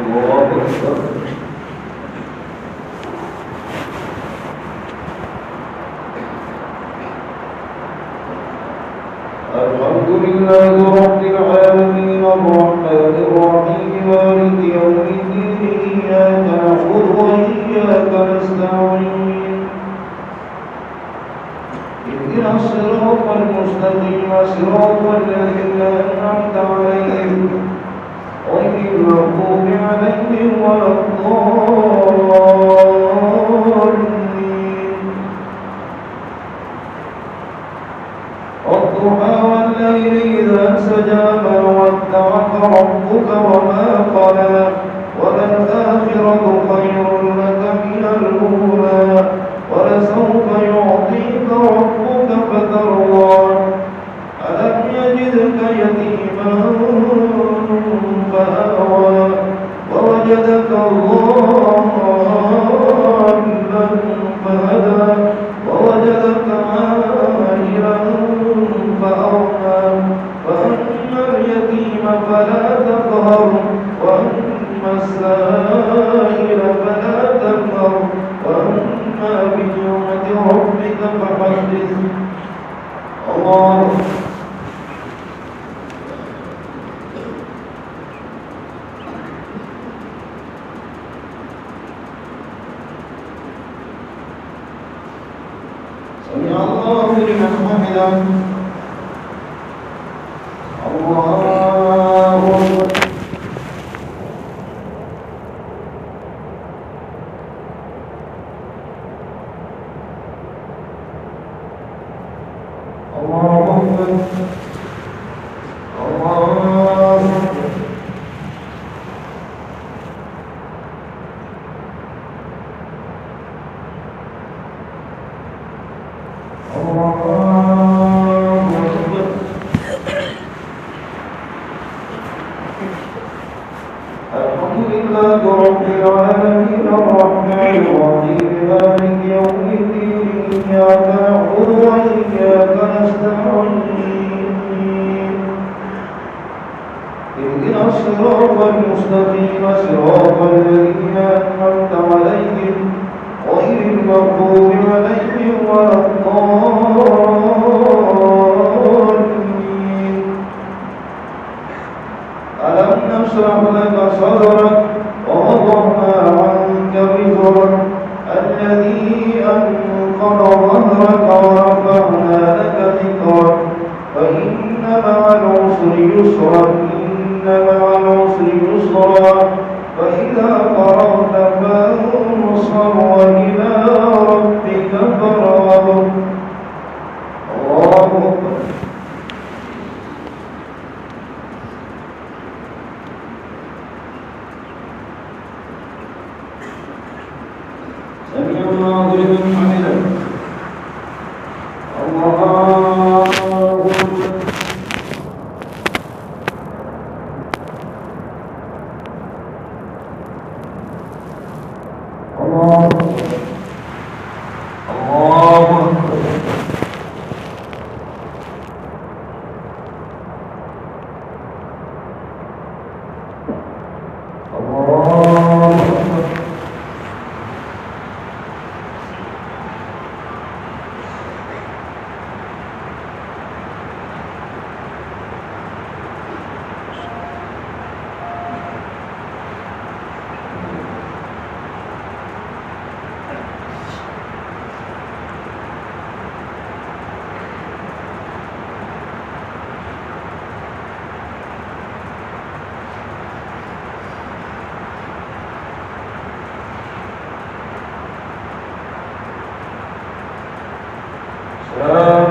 الله أكبر. الحمد لله رب العالمين الرحمن الرحيم مالك يوم الدين إياك نعبد وإياك نستعين اهدنا الصراط المستقيم صراط الذين أنعمت عليهم غير المغضوب عليهم ولا الضالين. والضحى والليل إذا سجى ما ودعك ربك وما قلى وللآخرة خير لك من الأولى ولسوف يعطيك ربك فترضى ألم يجدك يتيما فآوى ووجدك ضالا فهدى ووجدك عائلا فأغنى فأما اليتيم فلا تقهر وأما السائل فلا تنهر وأما بنعمة ربك فحدث. الله سمع الله لمن حمده. الله أكبر. الله أكبر. الله أكبر. الحمد لله رب العالمين الرحمن الرحيم مالك يوم الدين إياك نعبد وإياك نستعين اهدنا الصراط المستقيم صراط الذين أنعمت عليهم غير المغضوب عليهم ولا الضالين. ألم نشرح لك صدرك ووضعنا عنك وزرك الذي أنقض ظهرك ورفعنا لك ذكرك فإن مع العسر يسرا إن مع العسر يسرا فإذا فرغت فانصب وإلى ربك فارغب. الله أكبر. سمع الله لمن حمده. الله أكبر. الله أكبر. الله أكبر. سلام